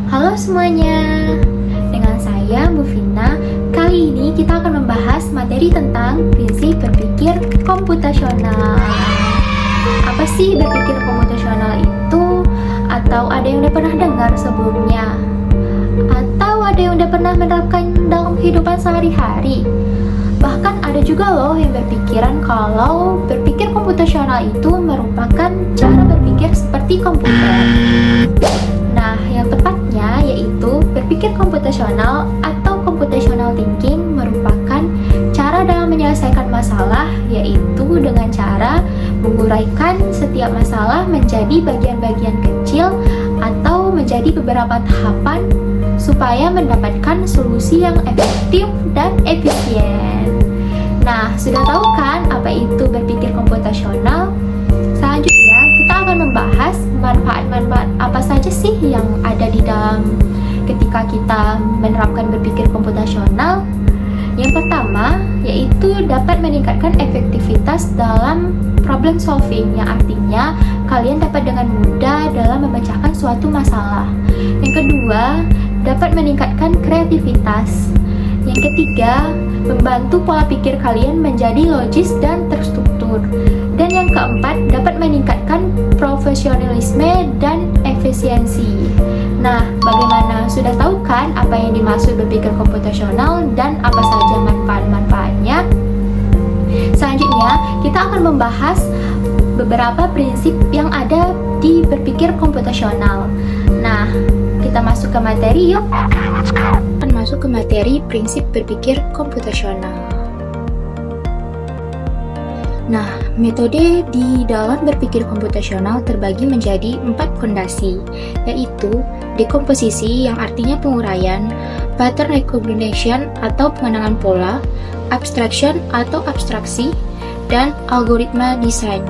Halo semuanya, dengan saya Mufina. Kali ini kita akan membahas materi tentang prinsip berpikir komputasional. Apa sih berpikir komputasional itu? Atau ada yang udah pernah dengar sebelumnya? Atau ada yang udah pernah menerapkan dalam kehidupan sehari-hari? Bahkan ada juga loh yang berpikiran kalau berpikir komputasional itu merupakan cara berpikir seperti komputer. Nah, yang tepatnya yaitu berpikir komputasional atau computational thinking merupakan cara dalam menyelesaikan masalah, yaitu dengan cara menguraikan setiap masalah menjadi bagian-bagian kecil atau menjadi beberapa tahapan supaya mendapatkan solusi yang efektif dan efisien. Nah, sudah tahu kan apa itu berpikir komputasional? Selanjutnya, kita akan membahas manfaat-manfaat apa saja sih yang ada di dalam ketika kita menerapkan berpikir komputasional. Yang pertama, yaitu dapat meningkatkan efektivitas dalam problem solving, yang artinya kalian dapat dengan mudah dalam memecahkan suatu masalah. Yang kedua, dapat meningkatkan kreativitas. Yang ketiga, membantu pola pikir kalian menjadi logis dan terstruktur. Dan yang keempat, dapat meningkatkan profesionalisme dan efisiensi. Nah, bagaimana? Sudah tahu kan apa yang dimaksud berpikir komputasional dan apa saja manfaat-manfaatnya? Selanjutnya, kita akan membahas beberapa prinsip yang ada di berpikir komputasional. Nah, kita masuk ke materi yuk. Akan masuk ke materi prinsip berpikir komputasional. Nah, metode di dalam berpikir komputasional terbagi menjadi 4 fondasi, yaitu dekomposisi yang artinya penguraian, pattern recognition atau pengenangan pola, abstraction atau abstraksi, dan algoritma desain.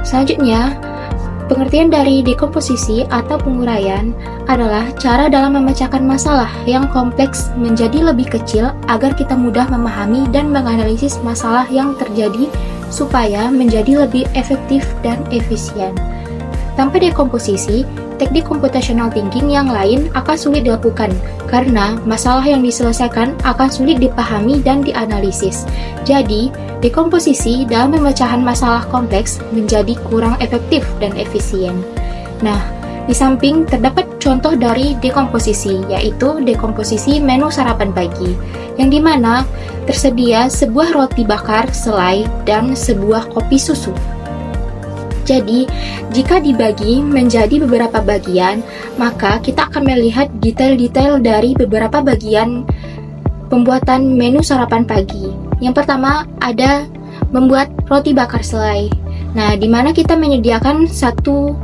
Selanjutnya, pengertian dari dekomposisi atau penguraian adalah cara dalam memecahkan masalah yang kompleks menjadi lebih kecil agar kita mudah memahami dan menganalisis masalah yang terjadi supaya menjadi lebih efektif dan efisien. Tanpa dekomposisi, teknik computational thinking yang lain akan sulit dilakukan karena masalah yang diselesaikan akan sulit dipahami dan dianalisis. Jadi, dekomposisi dalam pemecahan masalah kompleks menjadi kurang efektif dan efisien. Nah, di samping terdapat contoh dari dekomposisi, yaitu dekomposisi menu sarapan pagi, yang dimana tersedia sebuah roti bakar, selai, dan sebuah kopi susu. Jadi, jika dibagi menjadi beberapa bagian, maka kita akan melihat detail-detail dari beberapa bagian pembuatan menu sarapan pagi. Yang pertama ada membuat roti bakar selai. Nah, di mana kita menyediakan satu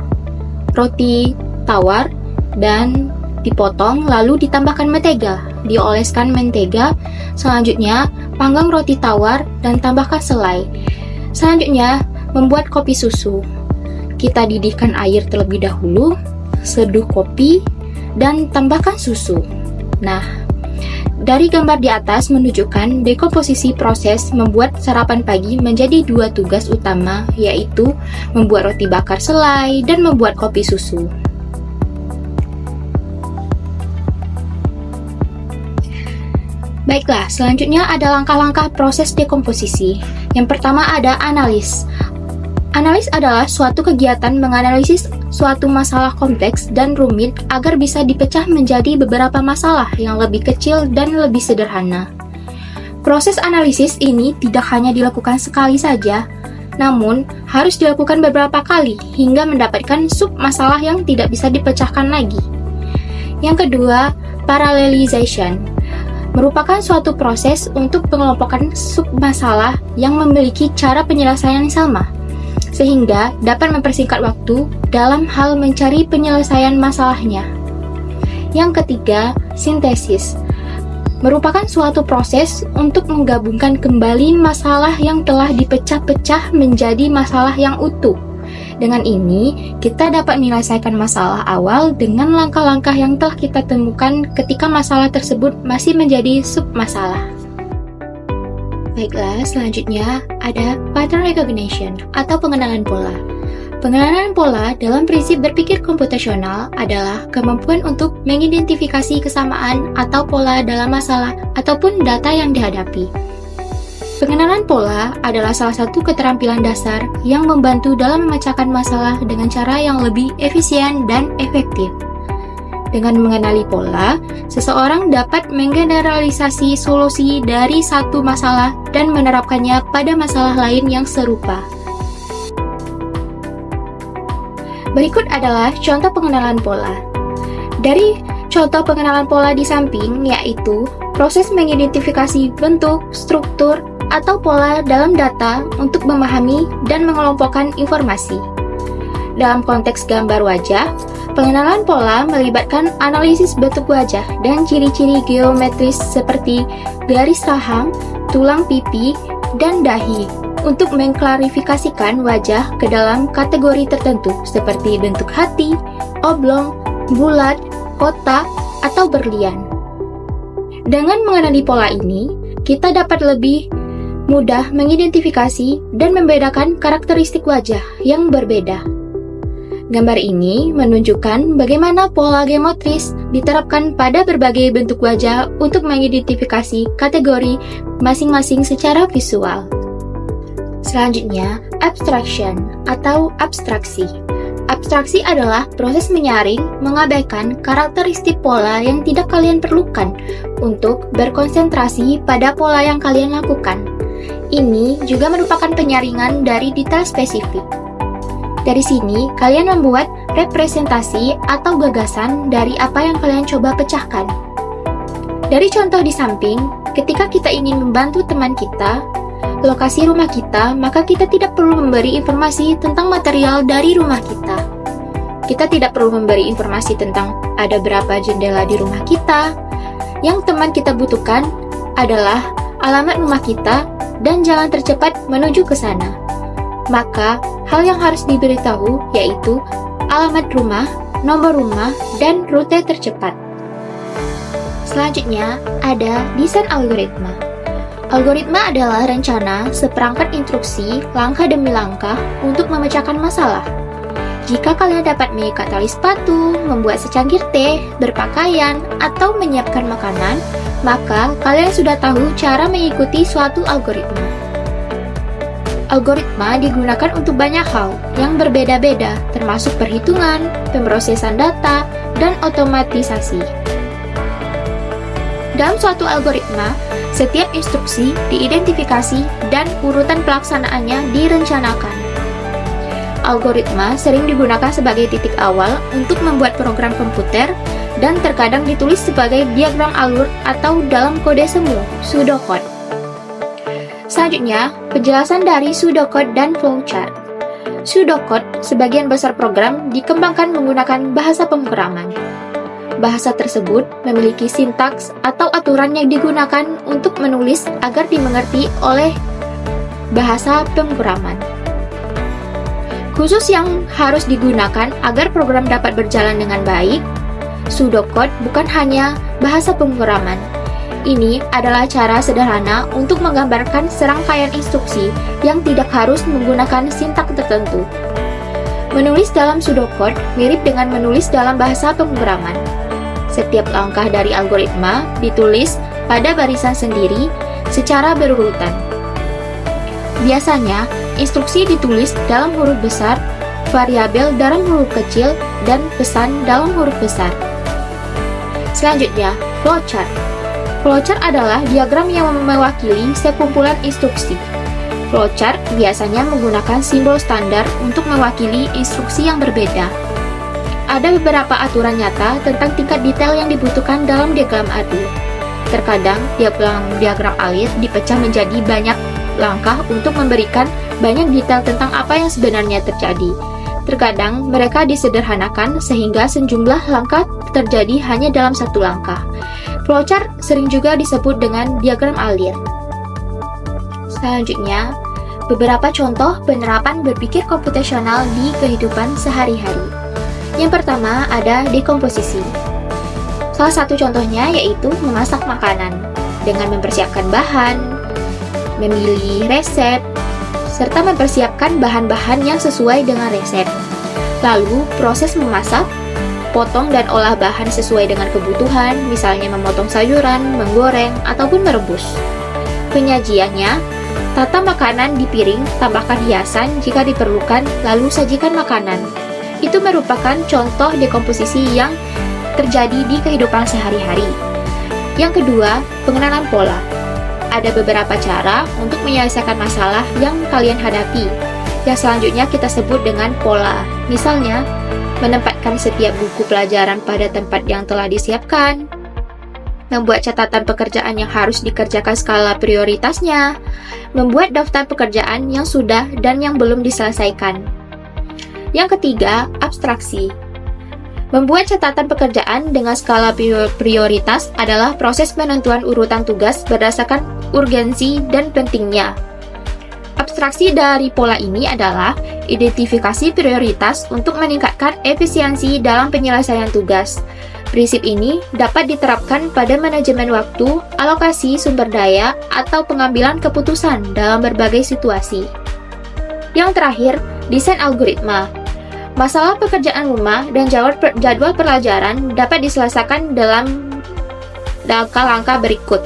roti tawar dan dipotong lalu ditambahkan mentega, dioleskan mentega. Selanjutnya, panggang roti tawar dan tambahkan selai. Selanjutnya, membuat kopi susu. Kita didihkan air terlebih dahulu, seduh kopi, dan tambahkan susu. Nah, dari gambar di atas menunjukkan dekomposisi proses membuat sarapan pagi menjadi 2 tugas utama, yaitu membuat roti bakar selai dan membuat kopi susu. Baiklah, selanjutnya ada langkah-langkah proses dekomposisi. Yang pertama ada analis. Analis adalah suatu kegiatan menganalisis suatu masalah kompleks dan rumit agar bisa dipecah menjadi beberapa masalah yang lebih kecil dan lebih sederhana. Proses analisis ini tidak hanya dilakukan sekali saja, namun harus dilakukan beberapa kali hingga mendapatkan sub-masalah yang tidak bisa dipecahkan lagi. Yang kedua, parallelization merupakan suatu proses untuk pengelompokan sub-masalah yang memiliki cara penyelesaian yang sama, sehingga dapat mempersingkat waktu dalam hal mencari penyelesaian masalahnya. Yang ketiga, sintesis merupakan suatu proses untuk menggabungkan kembali masalah yang telah dipecah-pecah menjadi masalah yang utuh. Dengan ini, kita dapat menyelesaikan masalah awal dengan langkah-langkah yang telah kita temukan ketika masalah tersebut masih menjadi sub-masalah. Baiklah, selanjutnya ada pattern recognition atau pengenalan pola. Pengenalan pola dalam prinsip berpikir komputasional adalah kemampuan untuk mengidentifikasi kesamaan atau pola dalam masalah ataupun data yang dihadapi. Pengenalan pola adalah salah satu keterampilan dasar yang membantu dalam memecahkan masalah dengan cara yang lebih efisien dan efektif. Dengan mengenali pola, seseorang dapat menggeneralisasi solusi dari satu masalah dan menerapkannya pada masalah lain yang serupa. Berikut adalah contoh pengenalan pola. Dari contoh pengenalan pola di samping, yaitu proses mengidentifikasi bentuk, struktur, atau pola dalam data untuk memahami dan mengelompokkan informasi. Dalam konteks gambar wajah, pengenalan pola melibatkan analisis bentuk wajah dan ciri-ciri geometris seperti garis rahang, tulang pipi, dan dahi untuk mengklarifikasikan wajah ke dalam kategori tertentu seperti bentuk hati, oblong, bulat, kotak, atau berlian. Dengan mengenali pola ini, kita dapat lebih mudah mengidentifikasi dan membedakan karakteristik wajah yang berbeda. Gambar ini menunjukkan bagaimana pola geometris diterapkan pada berbagai bentuk wajah untuk mengidentifikasi kategori masing-masing secara visual. Selanjutnya, abstraction atau abstraksi. Abstraksi adalah proses menyaring, mengabaikan karakteristik pola yang tidak kalian perlukan untuk berkonsentrasi pada pola yang kalian lakukan. Ini juga merupakan penyaringan dari detail spesifik. Dari sini, kalian membuat representasi atau gagasan dari apa yang kalian coba pecahkan. Dari contoh di samping, ketika kita ingin membantu teman kita, lokasi rumah kita, maka kita tidak perlu memberi informasi tentang material dari rumah kita. Kita tidak perlu memberi informasi tentang ada berapa jendela di rumah kita. Yang teman kita butuhkan adalah alamat rumah kita dan jalan tercepat menuju ke sana. Maka, hal yang harus diberitahu yaitu alamat rumah, nomor rumah, dan rute tercepat. Selanjutnya, ada desain algoritma. Algoritma adalah rencana seperangkat instruksi langkah demi langkah untuk memecahkan masalah. Jika kalian dapat mengikat tali sepatu, membuat secangkir teh, berpakaian, atau menyiapkan makanan, maka kalian sudah tahu cara mengikuti suatu algoritma. Algoritma digunakan untuk banyak hal yang berbeda-beda, termasuk perhitungan, pemrosesan data, dan otomatisasi. Dalam suatu algoritma, setiap instruksi diidentifikasi dan urutan pelaksanaannya direncanakan. Algoritma sering digunakan sebagai titik awal untuk membuat program komputer dan terkadang ditulis sebagai diagram alur atau dalam kode semu, pseudocode. Selanjutnya, penjelasan dari pseudocode dan flowchart. Pseudocode, sebagian besar program, dikembangkan menggunakan bahasa pemrograman. Bahasa tersebut memiliki sintaks atau aturan yang digunakan untuk menulis agar dimengerti oleh bahasa pemrograman. Khusus yang harus digunakan agar program dapat berjalan dengan baik, pseudocode bukan hanya bahasa pemrograman. Ini adalah cara sederhana untuk menggambarkan serangkaian instruksi yang tidak harus menggunakan sintaks tertentu. Menulis dalam pseudocode mirip dengan menulis dalam bahasa pemrograman. Setiap langkah dari algoritma ditulis pada barisan sendiri secara berurutan. Biasanya, instruksi ditulis dalam huruf besar, variabel dalam huruf kecil, dan pesan dalam huruf besar. Selanjutnya, flowchart. Flowchart adalah diagram yang mewakili sekumpulan instruksi. Flowchart biasanya menggunakan simbol standar untuk mewakili instruksi yang berbeda. Ada beberapa aturan nyata tentang tingkat detail yang dibutuhkan dalam diagram adu. Terkadang, diagram alir dipecah menjadi banyak langkah untuk memberikan banyak detail tentang apa yang sebenarnya terjadi. Terkadang, mereka disederhanakan sehingga sejumlah langkah terjadi hanya dalam satu langkah. Flowchart sering juga disebut dengan diagram alir. Selanjutnya, beberapa contoh penerapan berpikir komputasional di kehidupan sehari-hari. Yang pertama ada dekomposisi. Salah satu contohnya yaitu memasak makanan dengan mempersiapkan bahan, memilih resep, serta mempersiapkan bahan-bahan yang sesuai dengan resep. Lalu, proses memasak, potong dan olah bahan sesuai dengan kebutuhan, misalnya memotong sayuran, menggoreng, ataupun merebus. Penyajiannya, tata makanan di piring, tambahkan hiasan jika diperlukan, lalu sajikan makanan. Itu merupakan contoh dekomposisi yang terjadi di kehidupan sehari-hari. Yang kedua, pengenalan pola. Ada beberapa cara untuk menyelesaikan masalah yang kalian hadapi. Yang selanjutnya kita sebut dengan pola. Misalnya, menempatkan setiap buku pelajaran pada tempat yang telah disiapkan, membuat catatan pekerjaan yang harus dikerjakan skala prioritasnya, membuat daftar pekerjaan yang sudah dan yang belum diselesaikan. Yang ketiga, abstraksi. Membuat catatan pekerjaan dengan skala prioritas adalah proses penentuan urutan tugas berdasarkan urgensi dan pentingnya. Abstraksi dari pola ini adalah identifikasi prioritas untuk meningkatkan efisiensi dalam penyelesaian tugas. Prinsip ini dapat diterapkan pada manajemen waktu, alokasi sumber daya, atau pengambilan keputusan dalam berbagai situasi. Yang terakhir, desain algoritma. Masalah pekerjaan rumah dan jadwal pelajaran dapat diselesaikan dalam langkah-langkah berikut.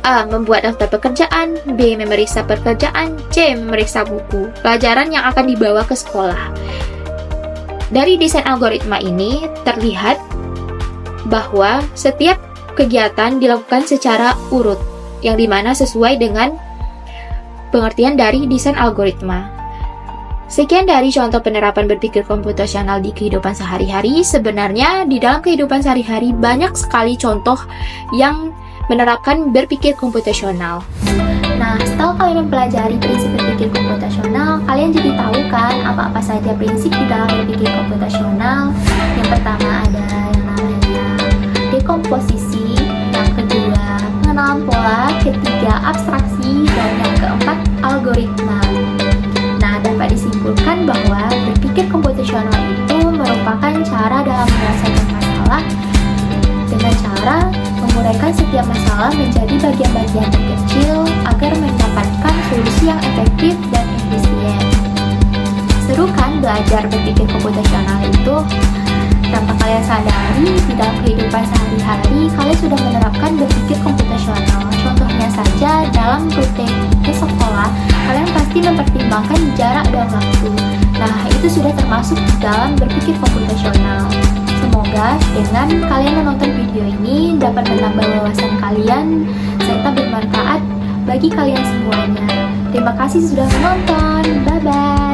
A. Membuat daftar pekerjaan. B. Memeriksa pekerjaan. C. Memeriksa buku pelajaran yang akan dibawa ke sekolah. Dari desain algoritma ini terlihat bahwa setiap kegiatan dilakukan secara urut, yang dimana sesuai dengan pengertian dari desain algoritma. Sekian dari contoh penerapan berpikir komputasional di kehidupan sehari-hari. Sebenarnya di dalam kehidupan sehari-hari banyak sekali contoh yang menerapkan berpikir komputasional. Nah, setelah kalian mempelajari prinsip berpikir komputasional, kalian jadi tahu kan apa-apa saja prinsip di dalam berpikir komputasional. Yang pertama ada yang namanya dekomposisi, yang kedua pengenalan pola, ketiga abstraksi, dan yang keempat algoritma. Nah, dapat disimpulkan bahwa berpikir komputasional itu merupakan cara dalam menyelesaikan masalah dengan cara menguraikan setiap masalah menjadi bagian-bagian terkecil agar mendapatkan solusi yang efektif dan efisien. Seru kan belajar berpikir komputasional itu? Tanpa kalian sadari, di dalam kehidupan sehari-hari, kalian sudah menerapkan berpikir komputasional. Contohnya saja, dalam rute ke sekolah, kalian pasti mempertimbangkan jarak dan waktu. Nah, itu sudah termasuk dalam berpikir komputasional. Semoga dengan kalian menonton video ini dapat menambah wawasan kalian serta bermanfaat bagi kalian semuanya. Terima kasih sudah menonton. Bye-bye.